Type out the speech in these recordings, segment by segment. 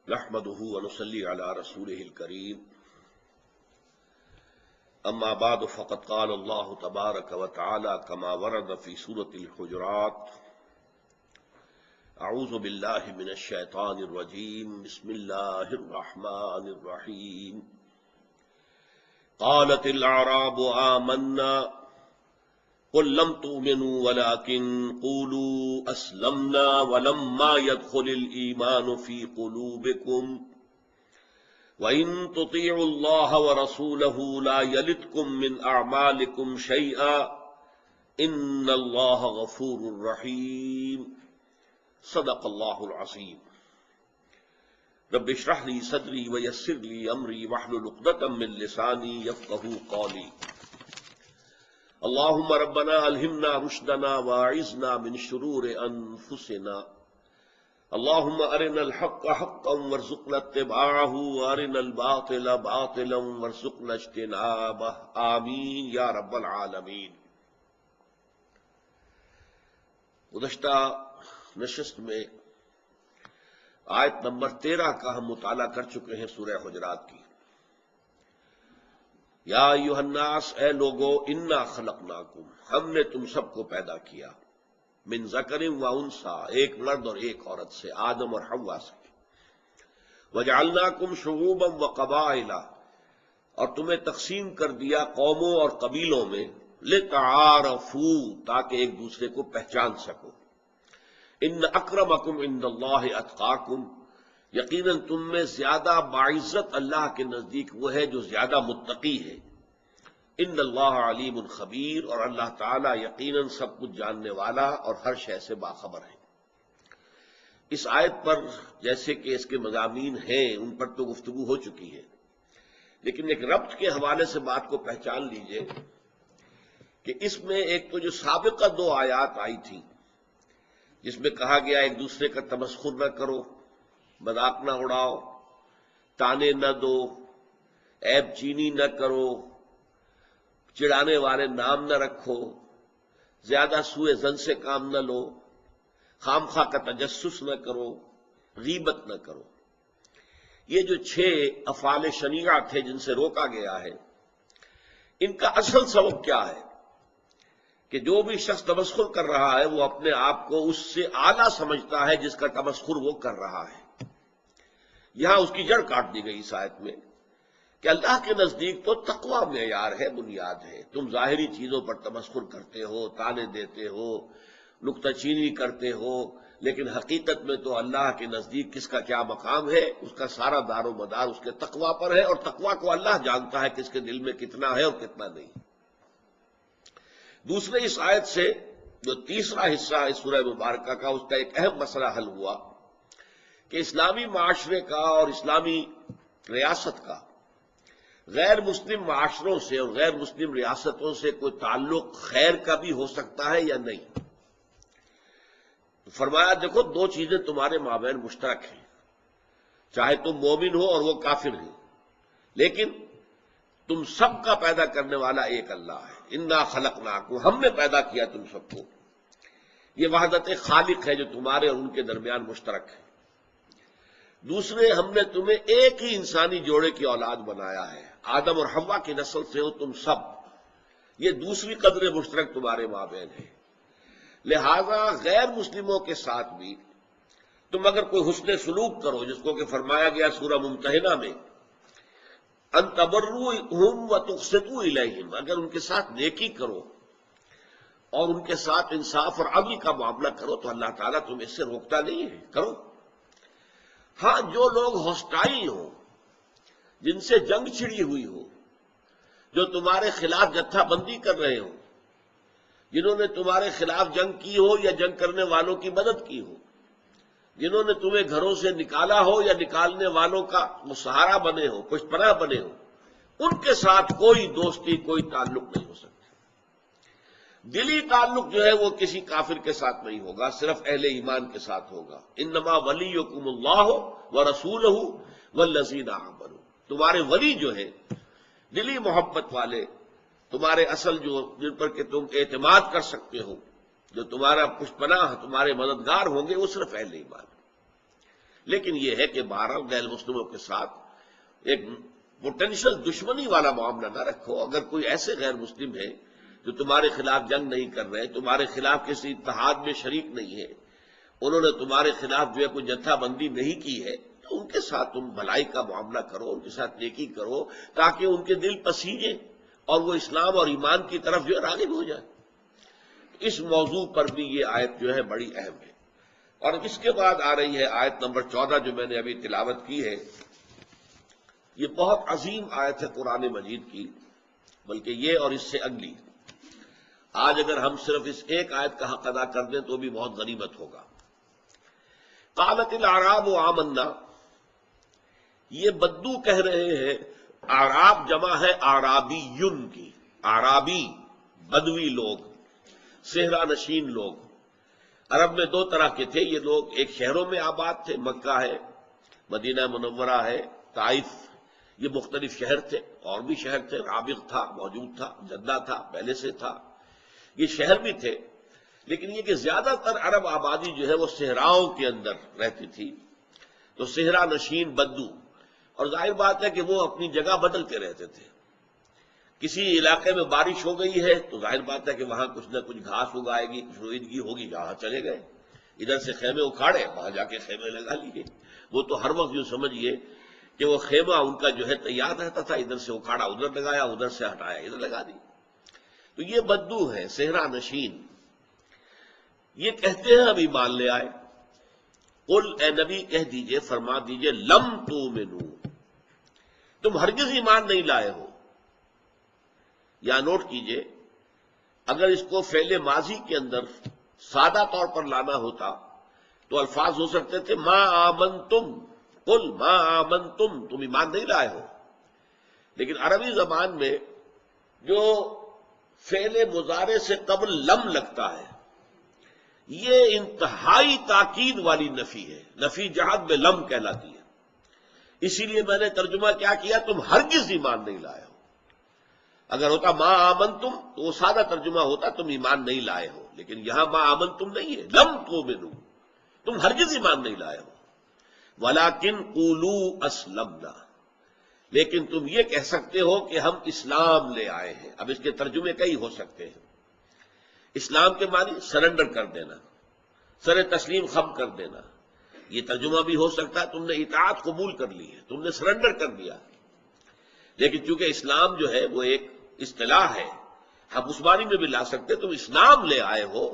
نحمده ونصلي على رسوله الكريم اما بعد فقد قال الله تبارك وتعالى كما ورد في سورة الحجرات اعوذ بالله من الشيطان الرجيم بسم الله الرحمن الرحيم قالت الاعراب آمنا قل لم تؤمنوا ولكن قولوا اسلمنا ولما يدخل الايمان في قلوبكم وان تطيعوا الله ورسوله لا يلتكم من اعمالكم شيئا ان الله غفور رحيم صدق الله العظيم رب اشرح لي صدري ويسر لي امري واحلل عقدة من لساني يفقهوا قولي اللهم ربنا الہمنا رشدنا واعذنا من شرور انفسنا اللهم ارنا الحق حقا وارزقنا اتباعه وارنا الباطل باطلا وارزقنا اجتنابه آمین یا رب العالمین۔ گزشتہ نشست میں آیت نمبر 13 کا ہم مطالعہ کر چکے ہیں سورہ حجرات کی۔ یا ایھا الناس، اے لوگو، انا خلقناکم، ہم نے تم سب کو پیدا کیا، من ذکر و انثی، ایک مرد اور ایک عورت سے، آدم اور حوا سے، وجعلناکم شعوبا وقبائل، اور تمہیں تقسیم کر دیا قوموں اور قبیلوں میں، لتعارفوا، تاکہ ایک دوسرے کو پہچان سکو۔ ان اکرمکم عند اللہ اتقاکم، یقیناً تم میں زیادہ باعزت اللہ کے نزدیک وہ ہے جو زیادہ متقی ہے۔ ان اللہ علیم خبیر، اور اللہ تعالیٰ یقیناً سب کچھ جاننے والا اور ہر شے سے باخبر ہے۔ اس آیت پر جیسے کہ اس کے مضامین ہیں ان پر تو گفتگو ہو چکی ہے، لیکن ایک ربط کے حوالے سے بات کو پہچان لیجئے کہ اس میں ایک تو جو سابقہ 2 آیات آئی تھیں جس میں کہا گیا ایک دوسرے کا تمسخر نہ کرو، مذاق نہ اڑاؤ، تانے نہ دو، عیب چینی نہ کرو، چڑھانے والے نام نہ رکھو، زیادہ سوء ظن سے کام نہ لو، خام خواہ کا تجسس نہ کرو، غیبت نہ کرو۔ یہ جو 6 افعال شنیعہ تھے جن سے روکا گیا ہے، ان کا اصل سبب کیا ہے کہ جو بھی شخص تمسخر کر رہا ہے وہ اپنے آپ کو اس سے اعلیٰ سمجھتا ہے جس کا تمسخر وہ کر رہا ہے۔ یہاں اس کی جڑ کاٹ دی گئی اس آیت میں کہ اللہ کے نزدیک تو تقوی معیار ہے، بنیاد ہے۔ تم ظاہری چیزوں پر تمسخر کرتے ہو، تانے دیتے ہو، نکتہ چینی کرتے ہو، لیکن حقیقت میں تو اللہ کے نزدیک کس کا کیا مقام ہے، اس کا سارا دار و مدار اس کے تقوی پر ہے، اور تقوی کو اللہ جانتا ہے کہ اس کے دل میں کتنا ہے اور کتنا نہیں۔ دوسرے اس آیت سے جو تیسرا حصہ ہے سورہ مبارکہ کا، اس کا ایک اہم مسئلہ حل ہوا کہ اسلامی معاشرے کا اور اسلامی ریاست کا غیر مسلم معاشروں سے اور غیر مسلم ریاستوں سے کوئی تعلق خیر کا بھی ہو سکتا ہے یا نہیں۔ فرمایا دیکھو 2 چیزیں تمہارے مابین مشترک ہیں، چاہے تم مومن ہو اور وہ کافر ہیں، لیکن تم سب کا پیدا کرنے والا ایک اللہ ہے۔ انا خلقناکم، ہم نے پیدا کیا تم سب کو۔ یہ وحدت خالق ہے جو تمہارے اور ان کے درمیان مشترک ہے۔ دوسرے، ہم نے تمہیں ایک ہی انسانی جوڑے کی اولاد بنایا ہے، آدم اور حوا کی نسل سے ہو تم سب۔ یہ دوسری قدر مشترک تمہارے مابین ہے۔ لہذا غیر مسلموں کے ساتھ بھی تم اگر کوئی حسن سلوک کرو، جس کو کہ فرمایا گیا سورہ ممتحنہ میں، ان تبروہم وتقسطوا الیہم، اگر ان کے ساتھ نیکی کرو اور ان کے ساتھ انصاف اور عدل کا معاملہ کرو تو اللہ تعالیٰ تمہیں اس سے روکتا نہیں ہے، کرو۔ ہاں، جو لوگ ہاسٹائل ہوں، جن سے جنگ چھڑی ہوئی ہو، جو تمہارے خلاف جتھا بندی کر رہے ہوں، جنہوں نے تمہارے خلاف جنگ کی ہو یا جنگ کرنے والوں کی مدد کی ہو، جنہوں نے تمہیں گھروں سے نکالا ہو یا نکالنے والوں کا وہ سہارا بنے ہو، پشت پناہ بنے ہو، ان کے ساتھ کوئی دوستی، کوئی تعلق نہیں ہو سکتا۔ دلی تعلق جو ہے وہ کسی کافر کے ساتھ نہیں ہوگا، صرف اہل ایمان کے ساتھ ہوگا۔ انما ولیکم اللہ ورسولہ والذین آمنوا، تمہارے ولی جو ہے دلی محبت والے، تمہارے اصل جو جن پر کہ تم اعتماد کر سکتے ہو، جو تمہارا پشت پناہ، تمہارے مددگار ہوں گے، وہ صرف اہل ایمان۔ لیکن یہ ہے کہ بہرحال غیر مسلموں کے ساتھ ایک پوٹینشل دشمنی والا معاملہ نہ رکھو. اگر کوئی ایسے غیر مسلم ہے جو تمہارے خلاف جنگ نہیں کر رہے، تمہارے خلاف کسی اتحاد میں شریک نہیں ہے، انہوں نے تمہارے خلاف جو ہے کوئی جتھا بندی نہیں کی ہے، تو ان کے ساتھ تم بھلائی کا معاملہ کرو، ان کے ساتھ نیکی کرو، تاکہ ان کے دل پسیجیں اور وہ اسلام اور ایمان کی طرف جو ہے راغب ہو جائے. اس موضوع پر بھی یہ آیت جو ہے بڑی اہم ہے. اور اس کے بعد آ رہی ہے آیت نمبر 14 جو میں نے ابھی تلاوت کی ہے. یہ بہت عظیم آیت ہے قرآن مجید کی، بلکہ یہ اور اس سے اگلی. آج اگر ہم صرف اس ایک آیت کا حق ادا کر دیں تو بھی بہت غنیمت ہوگا. قالت الاعراب آمنا، یہ بدو کہہ رہے ہیں. اعراب جمع ہے اعرابیون کی. اعرابی بدوی لوگ، صحرا نشین لوگ. عرب میں دو طرح کے تھے یہ لوگ. ایک شہروں میں آباد تھے، مکہ ہے، مدینہ منورہ ہے، طائف، یہ مختلف شہر تھے. اور بھی شہر تھے، رابغ تھا موجود تھا، جدہ تھا پہلے سے تھا، یہ شہر بھی تھے. لیکن یہ کہ زیادہ تر عرب آبادی جو ہے وہ صحراؤں کے اندر رہتی تھی، تو صحرا نشین بدو. اور ظاہر بات ہے کہ وہ اپنی جگہ بدلتے رہتے تھے. کسی علاقے میں بارش ہو گئی ہے تو ظاہر بات ہے کہ وہاں کچھ نہ کچھ گھاس اگائے گی، کچھ رویدگی ہوگی، جہاں چلے گئے. ادھر سے خیمے اکھاڑے، وہاں جا کے خیمے لگا لیے. وہ تو ہر وقت یوں سمجھیے کہ وہ خیمہ ان کا جو ہے تیار رہتا تھا، ادھر سے اکھاڑا ادھر لگایا، ادھر سے ہٹایا ادھر لگا دی. تو یہ بدو ہے، صحرا نشین. یہ کہتے ہیں ہم ایمان لے آئے. قل اے نبی کہہ دیجئے، فرما دیجئے، لم تؤمنوا، تم ہرگز ایمان نہیں لائے ہو. یا نوٹ کیجئے، اگر اس کو فعل ماضی کے اندر سادہ طور پر لانا ہوتا تو الفاظ ہو سکتے تھے ما آمنتم، قل ما آمنتم، تم ایمان نہیں لائے ہو. لیکن عربی زبان میں جو فعل مضارع سے قبل لم لگتا ہے، یہ انتہائی تاکید والی نفی ہے. نفی جہاد میں لم کہلاتی ہے. اسی لیے میں نے ترجمہ کیا کیا، تم ہرگز ایمان نہیں لائے ہو. اگر ہوتا ما آمنتم تو وہ سادہ ترجمہ ہوتا تم ایمان نہیں لائے ہو. لیکن یہاں ما آمنتم نہیں ہے، لم تؤمنوا، تم ہرگز ایمان نہیں لائے ہو. ولیکن قولوا اسلمنا، لیکن تم یہ کہہ سکتے ہو کہ ہم اسلام لے آئے ہیں. اب اس کے ترجمے کئی ہو سکتے ہیں. اسلام کے معنی سرنڈر کر دینا، سر تسلیم خم کر دینا. یہ ترجمہ بھی ہو سکتا ہے تم نے اطاعت قبول کر لی ہے، تم نے سرنڈر کر دیا. لیکن چونکہ اسلام جو ہے وہ ایک اصطلاح ہے، ہم اس معنی میں بھی لا سکتے تم اسلام لے آئے ہو.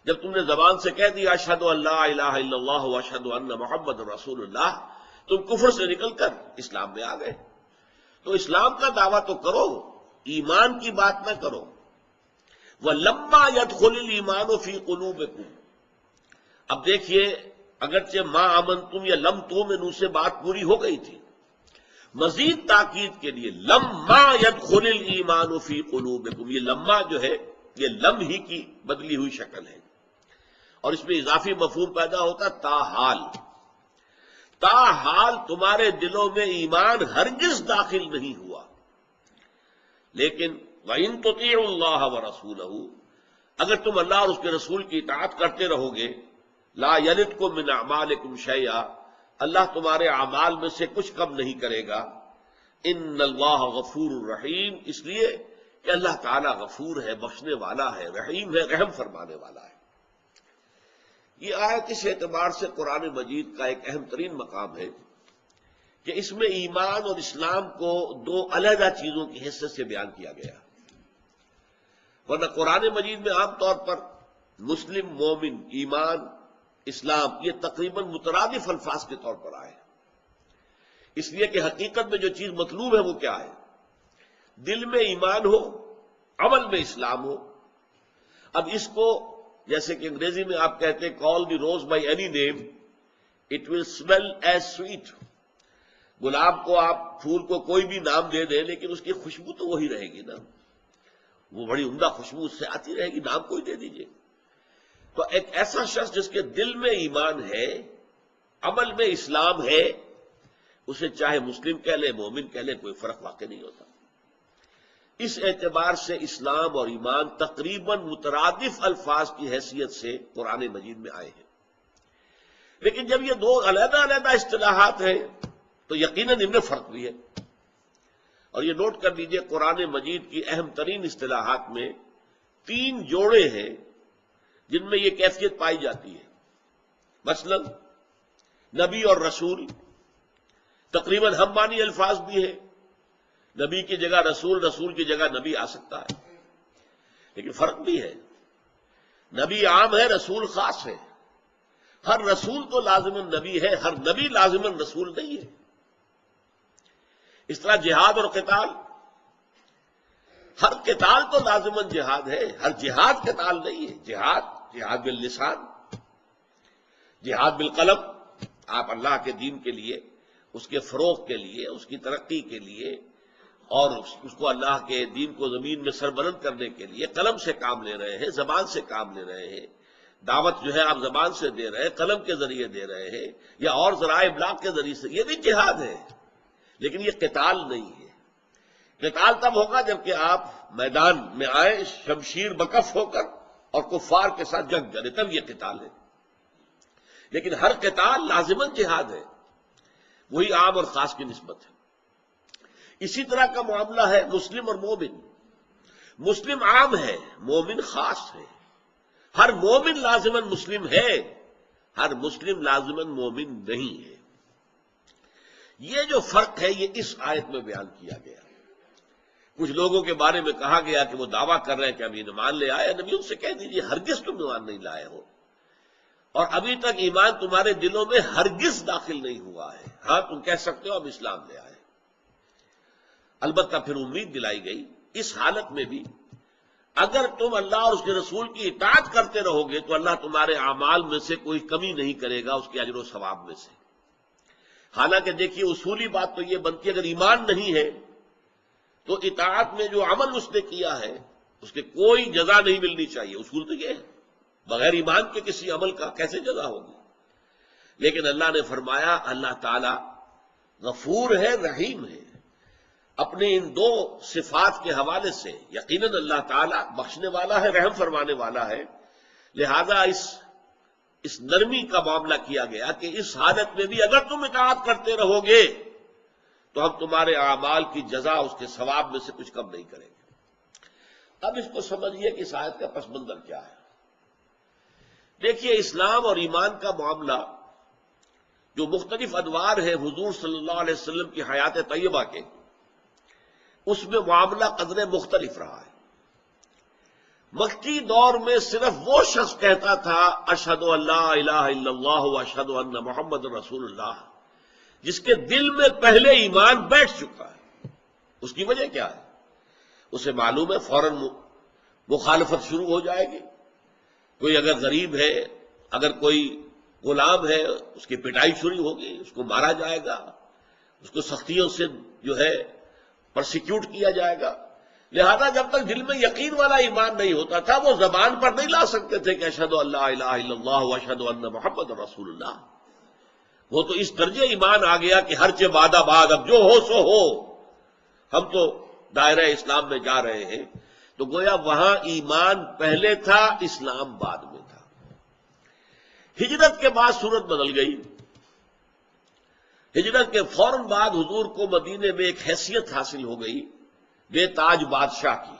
جب تم نے زبان سے کہہ دیا اشہد ان لا الہ الا اللہ واشہد ان محمد رسول اللہ، تم کفر سے نکل کر اسلام میں آ گئے. تو اسلام کا دعویٰ تو کرو، ایمان کی بات نہ کرو. وَلَمَّا يَدْخُلِ الْإِيمَانُ فِي قُلُوبِكُمْ. اب دیکھیے، اگرچہ ما آمنتم یا لم تؤمنوا سے بات پوری ہو گئی تھی، مزید تاکید کے لیے لما يدخل الایمان فی قلوبکم، یہ لما جو ہے یہ لم ہی کی بدلی ہوئی شکل ہے. اور اس میں اضافی مفہوم پیدا ہوتا تاحال. تاحال تمہارے دلوں میں ایمان ہرگز داخل نہیں ہوا. لیکن وَإِن تُطِيعُوا اللَّهَ وَرَسُولَهُ، اگر تم اللہ اور اس کے رسول کی اطاعت کرتے رہو گے، لا يَلِدْكُم مِّنْ أَعْمَالِكُمْ شَيْئًا، اللہ تمہارے اعمال میں سے کچھ کم نہیں کرے گا. ان اللہ غفور الرحیم، اس لیے کہ اللہ تعالیٰ غفور ہے، بخشنے والا ہے، رحیم ہے، رحم فرمانے والا ہے. یہ آیت اس اعتبار سے قرآن مجید کا ایک اہم ترین مقام ہے کہ اس میں ایمان اور اسلام کو دو علیحدہ چیزوں کی حیثیت سے بیان کیا گیا. ورنہ قرآن مجید میں عام طور پر مسلم، مومن، ایمان، اسلام یہ تقریباً مترادف الفاظ کے طور پر آئے. اس لیے کہ حقیقت میں جو چیز مطلوب ہے وہ کیا ہے؟ دل میں ایمان ہو، عمل میں اسلام ہو. اب اس کو جیسے کہ انگریزی میں آپ کہتے ہیں call the rose by any name it will smell as sweet. گلاب کو آپ پھول کو کوئی بھی نام دے دیں لیکن اس کی خوشبو تو وہی رہے گی نا، وہ بڑی عمدہ خوشبو اس سے آتی رہے گی، نام کوئی دے دیجئے. تو ایک ایسا شخص جس کے دل میں ایمان ہے، عمل میں اسلام ہے، اسے چاہے مسلم کہہ لے، مومن کہہ لے، کوئی فرق واقع نہیں ہوتا. اس اعتبار سے اسلام اور ایمان تقریباً مترادف الفاظ کی حیثیت سے قرآن مجید میں آئے ہیں. لیکن جب یہ دو علیحدہ علیحدہ اصطلاحات ہیں تو یقیناً ان میں فرق بھی ہے. اور یہ نوٹ کر لیجئے قرآن مجید کی اہم ترین اصطلاحات میں 3 جوڑے ہیں جن میں یہ کیفیت پائی جاتی ہے. مثلا نبی اور رسول تقریباً ہم معنی الفاظ بھی ہیں. نبی کی جگہ رسول، رسول کی جگہ نبی آ سکتا ہے، لیکن فرق بھی ہے. نبی عام ہے، رسول خاص ہے. ہر رسول تو لازماً نبی ہے، ہر نبی لازماً رسول نہیں ہے. اس طرح جہاد اور قتال، ہر قتال تو لازماً جہاد ہے، ہر جہاد قتال نہیں ہے. جہاد باللسان، جہاد بالقلم. آپ اللہ کے دین کے لیے، اس کے فروغ کے لیے، اس کی ترقی کے لیے اور اس کو اللہ کے دین کو زمین میں سربلند کرنے کے لیے قلم سے کام لے رہے ہیں، زبان سے کام لے رہے ہیں. دعوت جو ہے آپ زبان سے دے رہے ہیں، قلم کے ذریعے دے رہے ہیں یا اور ذرائع ابلاغ کے ذریعے سے، یہ بھی جہاد ہے. لیکن یہ قتال نہیں ہے. قتال تب ہوگا جبکہ آپ میدان میں آئیں شمشیر بکف ہو کر اور کفار کے ساتھ جنگ کریں، تب یہ قتال ہے. لیکن ہر قتال لازماً جہاد ہے. وہی عام اور خاص کی نسبت ہے. اسی طرح کا معاملہ ہے مسلم اور مومن. مسلم عام ہے، مومن خاص ہے. ہر مومن لازماً مسلم ہے، ہر مسلم لازماً مومن نہیں ہے. یہ جو فرق ہے یہ اس آیت میں بیان کیا گیا. کچھ لوگوں کے بارے میں کہا گیا کہ وہ دعویٰ کر رہے ہیں کہ ہم ایمان لے آئے. نبی ان سے کہہ دیجیے ہرگز تم ایمان نہیں لائے ہو، اور ابھی تک ایمان تمہارے دلوں میں ہرگز داخل نہیں ہوا ہے. ہاں تم کہہ سکتے ہو ہم اسلام لے آئے. البتہ پھر امید دلائی گئی اس حالت میں بھی اگر تم اللہ اور اس کے رسول کی اطاعت کرتے رہو گے تو اللہ تمہارے اعمال میں سے کوئی کمی نہیں کرے گا اس کے اجر و ثواب میں سے. حالانکہ دیکھیے اصولی بات تو یہ بنتی ہے اگر ایمان نہیں ہے تو اطاعت میں جو عمل اس نے کیا ہے اس کے کوئی جزا نہیں ملنی چاہیے. اصول تو یہ ہے، بغیر ایمان کے کسی عمل کا کیسے جزا ہوگی. لیکن اللہ نے فرمایا اللہ تعالی غفور ہے، رحیم ہے. اپنے ان 2 صفات کے حوالے سے یقیناً اللہ تعالیٰ بخشنے والا ہے، رحم فرمانے والا ہے. لہذا اس نرمی کا معاملہ کیا گیا کہ اس حالت میں بھی اگر تم اطاعت کرتے رہو گے تو ہم تمہارے اعمال کی جزا اس کے ثواب میں سے کچھ کم نہیں کریں گے. اب اس کو سمجھیے کہ اس آیت کا پس منظر کیا ہے. دیکھیے اسلام اور ایمان کا معاملہ جو مختلف ادوار ہے حضور صلی اللہ علیہ وسلم کی حیات طیبہ کے، اس میں معاملہ قدرے مختلف رہا ہے. مکی دور میں صرف وہ شخص کہتا تھا اشہد ان لا الہ الا اللہ و اشہد ان محمد رسول اللہ، جس کے دل میں پہلے ایمان بیٹھ چکا ہے. اس کی وجہ کیا ہے؟ اسے معلوم ہے فوراً مخالفت شروع ہو جائے گی. کوئی اگر غریب ہے، اگر کوئی غلام ہے، اس کی پٹائی شروع ہوگی، اس کو مارا جائے گا، اس کو سختیوں سے جو ہے پرسیکیوٹ کیا جائے گا. لہذا جب تک دل میں یقین والا ایمان نہیں ہوتا تھا وہ زبان پر نہیں لا سکتے تھے کہ اشہد ان لا الہ الا اللہ و اشہد ان محمد رسول اللہ. وہ تو اس درجے ایمان آ گیا کہ ہر چہ بعد بعد اب جو ہو سو ہو، ہم تو دائرہ اسلام میں جا رہے ہیں. تو گویا وہاں ایمان پہلے تھا، اسلام بعد میں تھا. ہجرت کے بعد صورت بدل گئی. ہجرت کے فوراً بعد حضور کو مدینے میں ایک حیثیت حاصل ہو گئی بے تاج بادشاہ کی.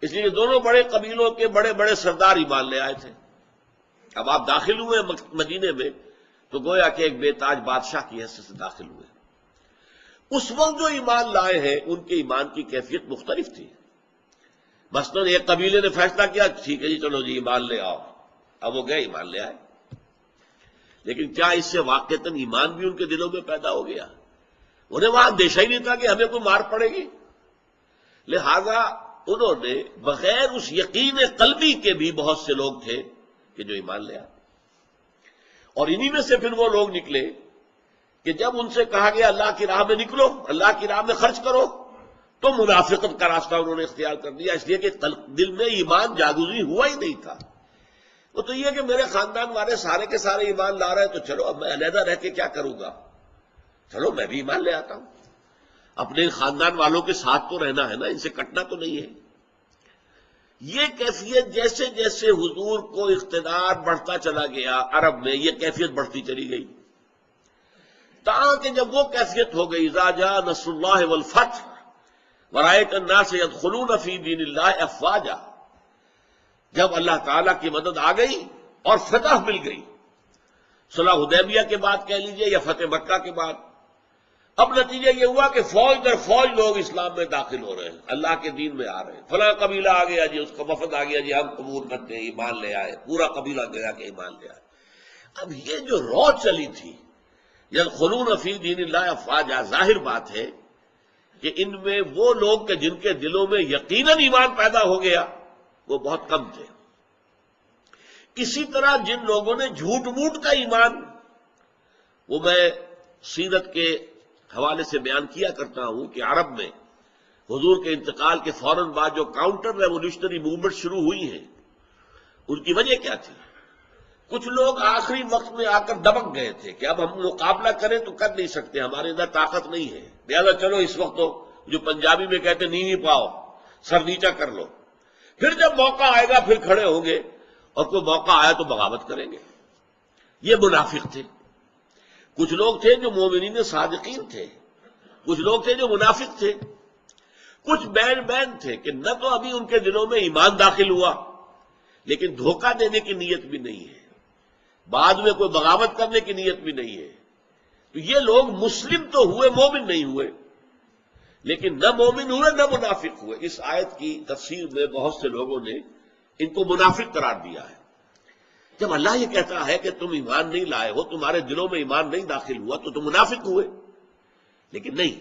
اس لیے دونوں بڑے قبیلوں کے بڑے بڑے سردار ایمان لے آئے تھے. اب آپ داخل ہوئے مدینے میں تو گویا کہ ایک بے تاج بادشاہ کی حیثیت سے داخل ہوئے. اس وقت جو ایمان لائے ہیں ان کے ایمان کی کیفیت مختلف تھی. مثلاً ایک قبیلے نے فیصلہ کیا ٹھیک ہے جی چلو جی ایمان لے آؤ، اب وہ گئے ایمان لے آئے. لیکن کیا اس سے واقعتاً ایمان بھی ان کے دلوں میں پیدا ہو گیا؟ انہیں وہاں اندیشہ ہی نہیں تھا کہ ہمیں کوئی مار پڑے گی. لہذا انہوں نے بغیر اس یقین قلبی کے بھی بہت سے لوگ تھے کہ جو ایمان لے آئے. اور انہی میں سے پھر وہ لوگ نکلے کہ جب ان سے کہا گیا اللہ کی راہ میں نکلو، اللہ کی راہ میں خرچ کرو، تو منافقت کا راستہ انہوں نے اختیار کر دیا. اس لیے کہ دل میں ایمان جاگزی ہوا ہی نہیں تھا. وہ تو یہ کہ میرے خاندان والے سارے کے سارے ایمان لا رہے ہیں تو چلو اب میں علیحدہ رہ کے کیا کروں گا، چلو میں بھی ایمان لے آتا ہوں. اپنے خاندان والوں کے ساتھ تو رہنا ہے نا، ان سے کٹنا تو نہیں ہے. یہ کیفیت جیسے جیسے حضور کو اقتدار بڑھتا چلا گیا عرب میں، یہ کیفیت بڑھتی چلی گئی، تاکہ جب وہ کیفیت ہو گئی اذا جاء نصر اللہ والفتح ورأیت الناس يدخلون فی دین اللہ افواجا، جب اللہ تعالی کی مدد آ گئی اور فتح مل گئی، صلح حدیبیہ کے بعد کہہ لیجئے یا فتح مکہ کے بعد، اب نتیجہ یہ ہوا کہ فوج در فوج لوگ اسلام میں داخل ہو رہے ہیں، اللہ کے دین میں آ رہے ہیں، فلاں قبیلہ آ گیا جی، اس کا وفد آ گیا جی، ہم قبول کرتے ہیں، ایمان لے آئے، پورا قبیلہ گیا کہ ایمان لے آئے۔ اب یہ جو رو چلی تھی یدخلون فی دین اللہ افواجا، ظاہر بات ہے کہ ان میں وہ لوگ کہ جن کے دلوں میں یقیناً ایمان پیدا ہو گیا وہ بہت کم تھے۔ اسی طرح جن لوگوں نے جھوٹ موٹ کا ایمان، وہ میں سیرت کے حوالے سے بیان کیا کرتا ہوں کہ عرب میں حضور کے انتقال کے فوراً بعد جو کاؤنٹر ریولوشنری موومنٹ شروع ہوئی ہیں، ان کی وجہ کیا تھی؟ کچھ لوگ آخری وقت میں آ کر دبک گئے تھے کہ اب ہم مقابلہ کریں تو کر نہیں سکتے، ہمارے اندر طاقت نہیں ہے، لہٰذا چلو اس وقت تو جو پنجابی میں کہتے نیوی پاؤ، سر نیچا کر لو، پھر جب موقع آئے گا پھر کھڑے ہوں گے، اور کوئی موقع آیا تو بغاوت کریں گے۔ یہ منافق تھے۔ کچھ لوگ تھے جو مومنین صادقین تھے، کچھ لوگ تھے جو منافق تھے، کچھ بین تھے کہ نہ تو ابھی ان کے دلوں میں ایمان داخل ہوا لیکن دھوکہ دینے کی نیت بھی نہیں ہے، بعد میں کوئی بغاوت کرنے کی نیت بھی نہیں ہے، تو یہ لوگ مسلم تو ہوئے، مومن نہیں ہوئے، لیکن نہ مومن ہوئے نہ منافق ہوئے۔ اس آیت کی تفسیر میں بہت سے لوگوں نے ان کو منافق قرار دیا ہے۔ جب اللہ یہ کہتا ہے کہ تم ایمان نہیں لائے ہو، تمہارے دلوں میں ایمان نہیں داخل ہوا تو تم منافق ہوئے، لیکن نہیں۔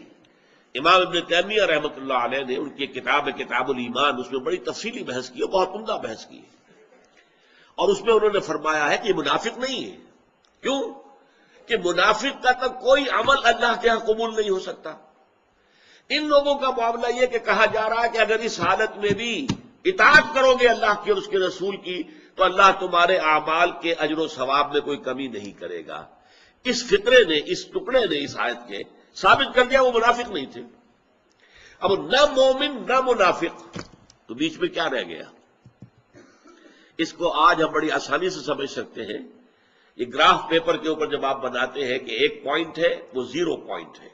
امام ابن تیمیہ رحمۃ اللہ علیہ نے ان کی کتاب کتاب الایمان، اس میں بڑی تفصیلی بحث کی، بہت عمدہ بحث کی، اور اس میں انہوں نے فرمایا ہے کہ یہ منافق نہیں ہے۔ کیوں؟ کہ منافق کا تو کوئی عمل اللہ کے ہاں قبول نہیں ہو سکتا۔ ان لوگوں کا معاملہ یہ کہ کہا جا رہا ہے کہ اگر اس حالت میں بھی اطاعت کرو گے اللہ کی اور اس کے رسول کی تو اللہ تمہارے اعمال کے اجر و ثواب میں کوئی کمی نہیں کرے گا۔ اس فقرے نے، اس ٹکڑے نے اس آیت کے ثابت کر دیا وہ منافق نہیں تھے۔ اب نہ مومن نہ منافق، تو بیچ میں کیا رہ گیا؟ اس کو آج ہم بڑی آسانی سے سمجھ سکتے ہیں۔ یہ گراف پیپر کے اوپر جب آپ بناتے ہیں کہ ایک پوائنٹ ہے وہ 0 پوائنٹ ہے،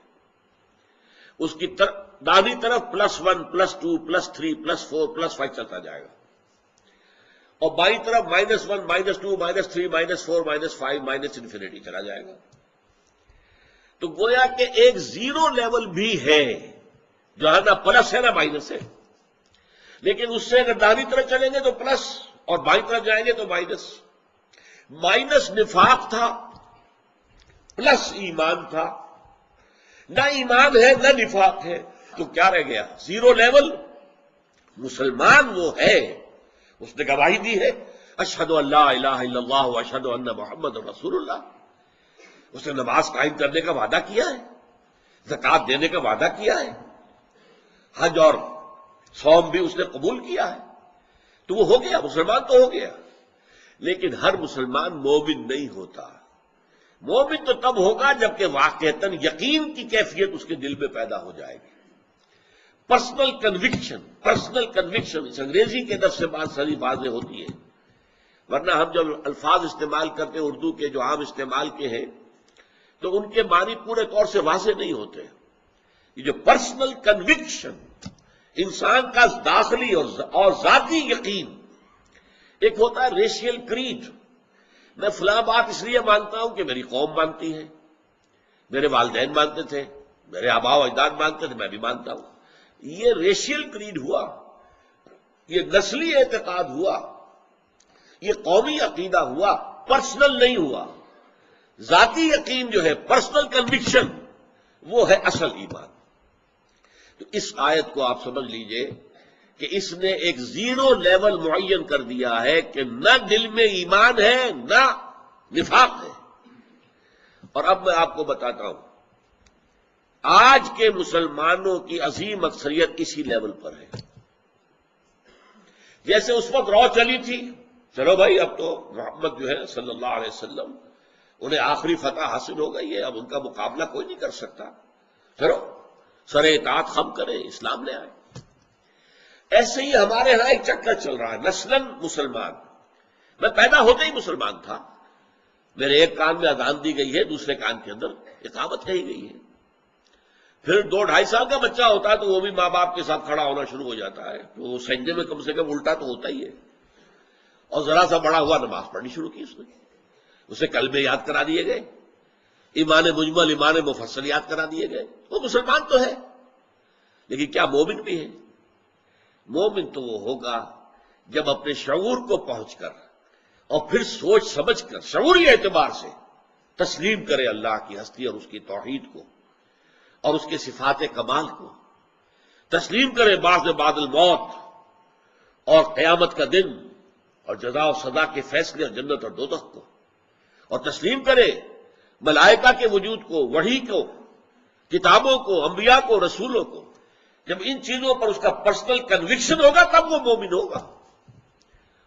اس کی دائیں طرف +1 +2 +3 +4 +5 چلتا جائے گا، اور بائیں طرف -1 -2 -3 -4 -5 انفینٹی چلا جائے گا۔ تو گویا کہ ایک 0 لیول بھی ہے جو ہے نہ پلس ہے نہ مائنس ہے، لیکن اس سے اگر دائیں طرف چلیں گے تو پلس اور بائیں طرف جائیں گے تو مائنس۔ مائنس نفاق تھا، پلس ایمان تھا، نہ ایمان ہے نہ نفاق ہے، تو کیا رہ گیا؟ 0 لیول۔ مسلمان وہ ہے، اس نے گواہی دی ہے اشہد ان لا الہ الا اللہ واشہد ان محمد رسول اللہ، اس نے نماز قائم کرنے کا وعدہ کیا ہے، زکوٰۃ دینے کا وعدہ کیا ہے، حج اور صوم بھی اس نے قبول کیا ہے، تو وہ ہو گیا، مسلمان تو ہو گیا۔ لیکن ہر مسلمان مومن نہیں ہوتا۔ مومن تو تب ہوگا جبکہ واقعتاً یقین کی کیفیت اس کے دل میں پیدا ہو جائے گی۔ پرسنل کنوکشن، اس انگریزی کے لفظ سے بات ساری واضح ہوتی ہے، ورنہ ہم جب الفاظ استعمال کرتے ہیں اردو کے جو عام استعمال کے ہیں تو ان کے معنی پورے طور سے واضح نہیں ہوتے۔ یہ جو پرسنل کنوکشن، انسان کا داخلی اور ذاتی یقین، ایک ہوتا ہے ریشیل کریڈ، میں فلاں بات اس لیے مانتا ہوں کہ میری قوم مانتی ہے، میرے والدین مانتے تھے، میرے آباء و اجداد مانتے تھے، میں بھی مانتا ہوں۔ یہ ریشیل کریڈ ہوا، یہ نسلی اعتقاد ہوا، یہ قومی عقیدہ ہوا، پرسنل نہیں ہوا۔ ذاتی یقین جو ہے، پرسنل کنوکشن، وہ ہے اصل ایمان۔ تو اس آیت کو آپ سمجھ لیجئے کہ اس نے ایک 0 لیول معین کر دیا ہے کہ نہ دل میں ایمان ہے نہ نفاق ہے۔ اور اب میں آپ کو بتاتا ہوں، آج کے مسلمانوں کی عظیم اکثریت اسی لیول پر ہے۔ جیسے اس وقت رو چلی تھی، چلو بھائی اب تو محمد جو ہے صلی اللہ علیہ وسلم، انہیں آخری فتح حاصل ہو گئی ہے، اب ان کا مقابلہ کوئی نہیں کر سکتا، چلو سر اطاعت خم کریں، اسلام لے آئے۔ ایسے ہی ہمارے ہاں ایک چکر چل رہا ہے، نسلاً مسلمان. میں پیدا ہوتے ہی مسلمان تھا، میرے ایک کان میں اذان دی گئی ہے، دوسرے کان کے اندر اقامت کہی گئی ہے. پھر 2-2.5 سال کا بچہ ہوتا ہے تو وہ بھی ماں باپ کے ساتھ کھڑا ہونا شروع ہو جاتا ہے، تو وہ سجدے میں کم سے کم الٹا تو ہوتا ہی ہے. اور ذرا سا بڑا ہوا نماز پڑھنی شروع کی اس نے، اسے کلمے یاد کرا دیے گئے، ایمان مجمل ایمان مفصل یاد کرا دیے گئے. وہ مسلمان تو ہے، لیکن کیا مومن بھی ہے؟ مومن تو وہ ہوگا جب اپنے شعور کو پہنچ کر اور پھر سوچ سمجھ کر شعوری اعتبار سے تسلیم کرے اللہ کی ہستی اور اس کی توحید کو اور اس کے صفات کمال کو، تسلیم کرے بعد الموت اور قیامت کا دن اور جزا و سزا کے فیصلے اور جنت اور دوزخ کو، اور تسلیم کرے ملائکہ کے وجود کو، وحی کو، کتابوں کو، انبیاء کو، رسولوں کو. جب ان چیزوں پر اس کا پرسنل کنوکشن ہوگا تب وہ مومن ہوگا.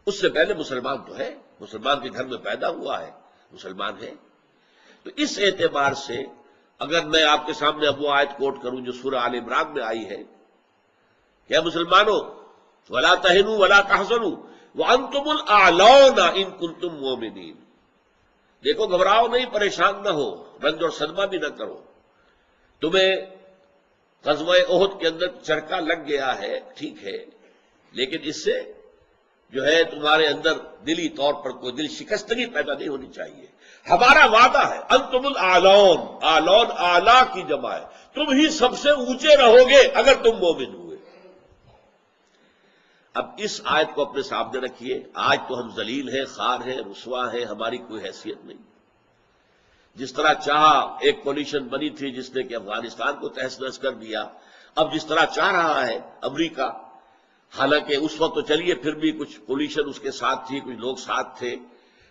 اس سے پہلے مسلمان تو ہے، مسلمان کے گھر میں پیدا ہوا ہے، مسلمان ہے. تو اس اعتبار سے اگر میں آپ کے سامنے اب وہ آیت کوٹ کروں جو سورہ آل عمران میں آئی ہے، کیا مسلمانوں ولا تہنوا ولا تحزنوا وانتم الاعلون ان کنتم مؤمنین. دیکھو گھبراؤ نہیں، پریشان نہ ہو، رنج اور صدمہ بھی نہ کرو. تمہیں غزوہ احد کے اندر چرکا لگ گیا ہے، ٹھیک ہے، لیکن اس سے جو ہے تمہارے اندر دلی طور پر کوئی دل شکستگی پیدا نہیں ہونی چاہیے. ہمارا وعدہ ہے انتم الاعلون، اعلون اعلیٰ کی جمع ہے، تم ہی سب سے اونچے رہو گے اگر تم مومن ہوئے. اب اس آیت کو اپنے سامنے رکھیے. آج تو ہم ذلیل ہیں، خار ہیں، رسوا ہیں، ہماری کوئی حیثیت نہیں. جس طرح چاہا ایک کولیشن بنی تھی جس نے کہ افغانستان کو تہس نہس کر دیا، اب جس طرح چاہ رہا ہے امریکہ، حالانکہ اس وقت تو چلیے پھر بھی کچھ کولیشن اس کے ساتھ تھی، کچھ لوگ ساتھ تھے،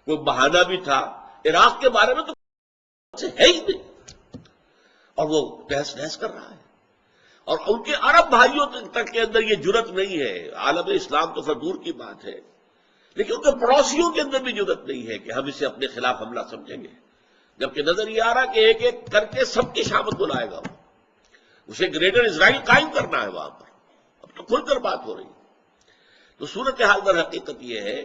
کوئی بہانہ بھی تھا. عراق کے بارے میں تو ہے ہی نہیں، اور وہ تہس نہس کر رہا ہے. اور ان کے عرب بھائیوں تک کے اندر یہ جرت نہیں ہے. عالم اسلام تو پھر دور کی بات ہے، لیکن ان کے پڑوسیوں کے اندر بھی جرت نہیں ہے کہ ہم اسے اپنے خلاف حملہ سمجھیں گے. جبکہ نظر یہ آ رہا کہ ایک ایک کر کے سب کی شامت بلائے گا، اسے گریٹر اسرائیل قائم کرنا ہے وہاں پر. اب تو کھل کر بات ہو رہی. تو صورتحال در حقیقت یہ ہے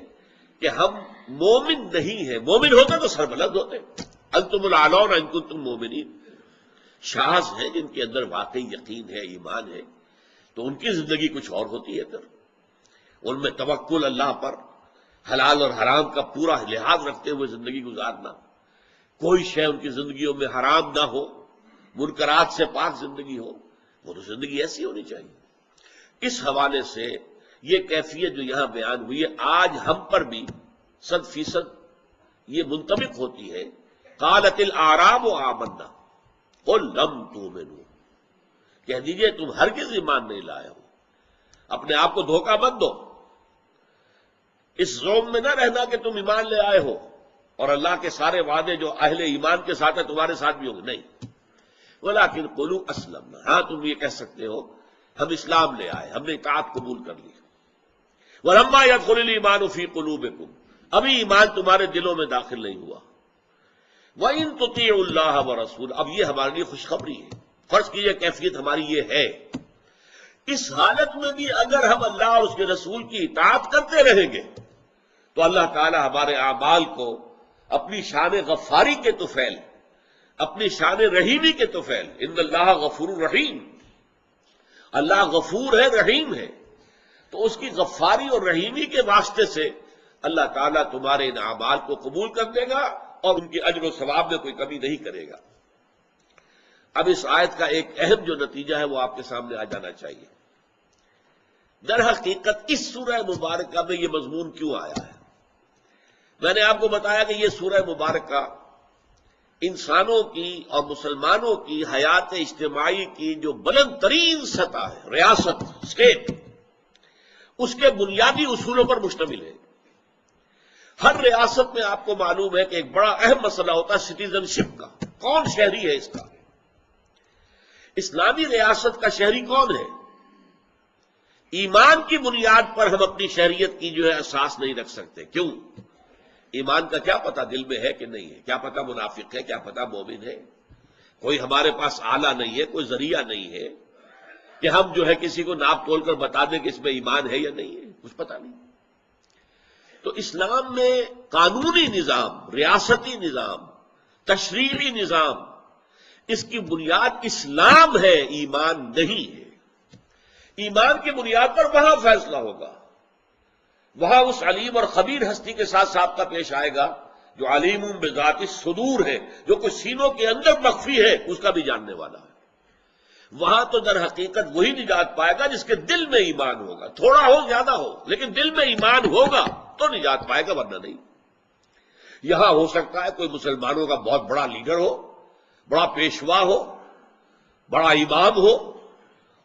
کہ ہم مومن نہیں ہیں. مومن ہوتے تو سربلند ہوتے. انتم الاعلون ان کنتم مومنین. شاذ ہیں جن کے اندر واقعی یقین ہے، ایمان ہے، تو ان کی زندگی کچھ اور ہوتی ہے. پھر ان میں توکل اللہ پر، حلال اور حرام کا پورا لحاظ رکھتے ہوئے زندگی گزارنا، کوئی شے ان کی زندگیوں میں حرام نہ ہو، منکرات سے پاک زندگی ہو، وہ تو زندگی ایسی ہونی چاہیے. اس حوالے سے یہ کیفیت جو یہاں بیان ہوئی ہے آج ہم پر بھی 100% یہ منطبق ہوتی ہے. قالت الاعراب آمنا قل لم تؤمنوا، کہہ دیجئے تم ہرگز ایمان نہیں لائے ہو. اپنے آپ کو دھوکہ مت دو، اس زوم میں نہ رہنا کہ تم ایمان لے آئے ہو اور اللہ کے سارے وعدے جو اہل ایمان کے ساتھ ہیں تمہارے ساتھ بھی ہوں گے. نہیں، ولکن قولوا اسلمنا. ہاں تم یہ کہہ سکتے ہو ہم اسلام لے آئے، ہم نے اطاعت قبول کر لی. ولما يدخل الایمان فی قلوبکم، ابھی ایمان تمہارے دلوں میں داخل نہیں ہوا. وَإِن تُطِيعُوا اللَّهَ وَرَسُولَهُ، اب یہ ہمارے لیے خوشخبری ہے. فرض کیجئے کیفیت ہماری یہ ہے، اس حالت میں بھی اگر ہم اللہ اور اس کے رسول کی اطاعت کرتے رہیں گے تو اللہ تعالی ہمارے اعمال کو اپنی شان غفاری کے طفیل، اپنی شان رحیمی کے طفیل، ان اللہ غفور رحیم، اللہ غفور ہے، رحیم ہے، تو اس کی غفاری اور رحیمی کے واسطے سے اللہ تعالیٰ تمہارے ان اعمال کو قبول کر دے گا اور ان کے اجر و ثواب میں کوئی کمی نہیں کرے گا. اب اس آیت کا ایک اہم جو نتیجہ ہے وہ آپ کے سامنے آ جانا چاہیے. در حقیقت اس سورہ مبارکہ میں یہ مضمون کیوں آیا ہے؟ میں نے آپ کو بتایا کہ یہ سورہ مبارکہ انسانوں کی اور مسلمانوں کی حیات اجتماعی کی جو بلند ترین سطح ہے، ریاست، اسٹیٹ، اس کے بنیادی اصولوں پر مشتمل ہے. ہر ریاست میں آپ کو معلوم ہے کہ ایک بڑا اہم مسئلہ ہوتا ہے سٹیزن شپ کا، کون شہری ہے اس کا. اسلامی ریاست کا شہری کون ہے؟ ایمان کی بنیاد پر ہم اپنی شہریت کی جو ہے اساس نہیں رکھ سکتے. کیوں؟ ایمان کا کیا پتہ دل میں ہے کہ نہیں ہے، کیا پتہ منافق ہے، کیا پتہ مومن ہے. کوئی ہمارے پاس آلہ نہیں ہے، کوئی ذریعہ نہیں ہے. کہ ہم جو ہے کسی کو ناپ تول کر بتا دیں کہ اس میں ایمان ہے یا نہیں ہے، کچھ پتہ نہیں۔ تو اسلام میں قانونی نظام، ریاستی نظام، تشریعی نظام، اس کی بنیاد اسلام ہے، ایمان نہیں ہے۔ ایمان کی بنیاد پر وہاں فیصلہ ہوگا، وہاں اس علیم اور خبیر ہستی کے ساتھ ضابطہ پیش آئے گا جو علیم بذات الصدور ہے، جو کچھ سینوں کے اندر مخفی ہے اس کا بھی جاننے والا ہے۔ وہاں تو در حقیقت وہی نجات پائے گا جس کے دل میں ایمان ہوگا، تھوڑا ہو زیادہ ہو لیکن دل میں ایمان ہوگا تو نجات پائے گا، ورنہ نہیں۔ یہاں ہو سکتا ہے کوئی مسلمانوں کا بہت بڑا لیڈر ہو، بڑا پیشوا ہو، بڑا امام ہو،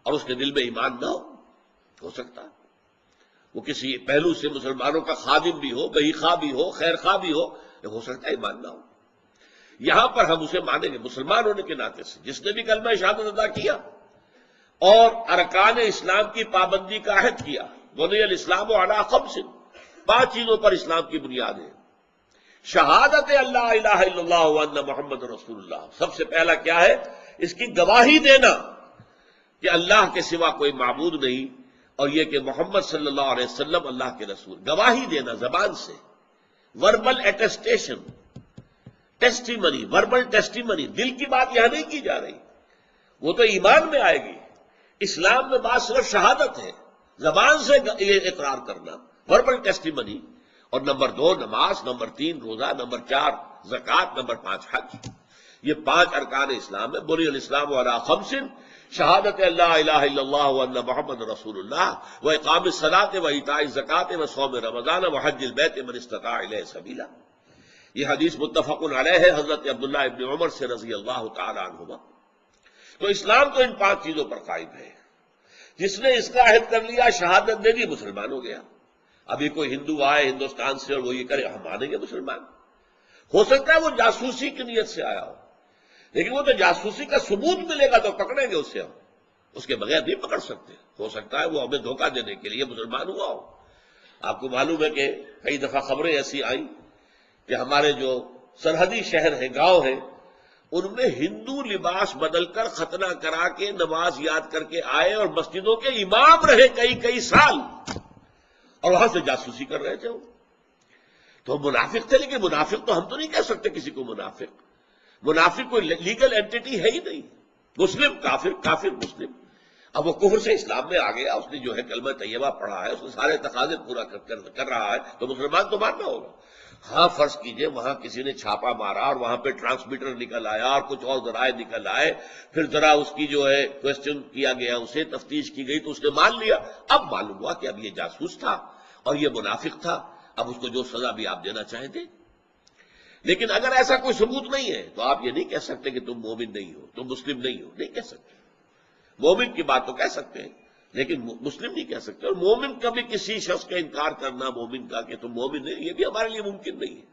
اور اس کے دل میں ایمان نہ ہو سکتا ہے وہ کسی پہلو سے مسلمانوں کا خادم بھی ہو، بہی خواہ بھی ہو، خیر خواہ بھی ہو سکتا ہے ایمان نہ ہو۔ یہاں پر ہم اسے مانیں گے مسلمان ہونے کے ناطے سے، جس نے بھی کلمہ شہادت ادا کیا اور ارکان اسلام کی پابندی کا عہد کیا۔ بنی الاسلام علی خمس، 5 چیزوں پر اسلام کی بنیاد ہے۔ شہادت اللہ الہ الا اللہ وان محمد رسول اللہ، سب سے پہلا کیا ہے؟ اس کی گواہی دینا کہ اللہ کے سوا کوئی معبود نہیں، اور یہ کہ محمد صلی اللہ علیہ وسلم اللہ کے رسول۔ گواہی دینا زبان سے، وربل ایٹسٹیشن، ٹیسٹیمنی، وربل ٹیسٹیمنی، دل کی بات یہاں نہیں کی جا رہی، وہ تو ایمان میں آئے گی۔ اسلام میں بات صرف شہادت ہے، زبان سے یہ اقرار کرنا، وربل ٹیسٹیمنی۔ اور نمبر 2 نماز، نمبر 3 روزہ، نمبر 4 زکوٰۃ، نمبر 5 حج۔ یہ 5 ارکان اسلام ہے۔ بنی الاسلام علی خمس، شہادت اللہ الہ الا اللہ وان محمد رسول اللہ، واقام الصلاۃ وایتاء الزکوٰۃ وصوم رمضان وحج البیت من استطاع الیہ سبیلا۔ یہ حدیث متفق علیہ ہے حضرت عبداللہ ابن عمر سے رضی اللہ تعالی عنہما۔ تو اسلام تو ان 5 چیزوں پر قائم ہے۔ جس نے اس کا عہد کر لیا، شہادت دے دی، مسلمان ہو گیا۔ ابھی کوئی ہندو آئے ہندوستان سے اور وہ یہ کرے، ہم مانیں گے مسلمان۔ ہو سکتا ہے وہ جاسوسی کی نیت سے آیا ہو، لیکن وہ تو جاسوسی کا ثبوت ملے گا تو پکڑیں گے اسے، ہم اس کے بغیر نہیں پکڑ سکتے۔ ہو سکتا ہے وہ ہمیں دھوکہ دینے کے لیے مسلمان ہوا ہو۔ آپ کو معلوم ہے کہ کئی دفعہ خبریں ایسی آئیں کہ ہمارے جو سرحدی شہر ہیں، گاؤں ہیں، ان میں ہندو لباس بدل کر ختنہ کرا کے نماز یاد کر کے آئے اور مسجدوں کے امام رہے کئی سال، اور وہاں سے جاسوسی کر رہے تھے وہ۔ تو منافق تھے، لیکن منافق تو ہم تو نہیں کہہ سکتے کسی کو منافق۔ منافق کوئی لیگل اینٹی ہے ہی نہیں۔ مسلم کافر، کافر مسلم۔ اب وہ کفر سے اسلام میں آ گیا، اس نے جو ہے کلمہ طیبہ پڑھا ہے، اس نے سارے تقاضے پورا کر رہا ہے، تو مسلمان تو ماننا ہوگا۔ ہاں فرض کیجئے وہاں کسی نے چھاپا مارا اور وہاں پہ ٹرانسمیٹر نکل آیا اور کچھ اور ذرائع نکل آئے، پھر ذرا اس کی جو ہے کوسچن کیا گیا، اسے تفتیش کی گئی تو اس نے مان لیا۔ اب معلوم ہوا کہ اب یہ جاسوس تھا اور یہ منافق تھا، اب اس کو جو سزا بھی آپ دینا چاہیں دیں۔ لیکن اگر ایسا کوئی ثبوت نہیں ہے تو آپ یہ نہیں کہہ سکتے کہ تم مومن نہیں ہو، تم مسلم نہیں ہو، نہیں کہہ سکتے۔ مومن کی بات تو کہہ سکتے ہیں لیکن مسلم نہیں کہہ سکتے۔ اور مومن کا بھی کسی شخص کا انکار کرنا مومن کا کہ تم مومن نہیں، یہ بھی ہمارے لیے ممکن نہیں ہے،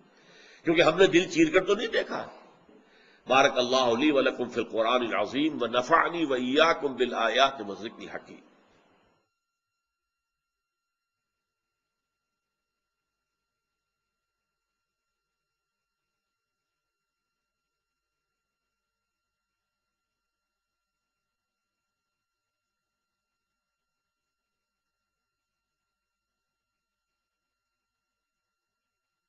کیونکہ ہم نے دل چیر کر تو نہیں دیکھا۔ بارک اللہ لی ولکم فی القرآن العظیم ونفعنی وإیاکم بالآیات والذکر الحکیم۔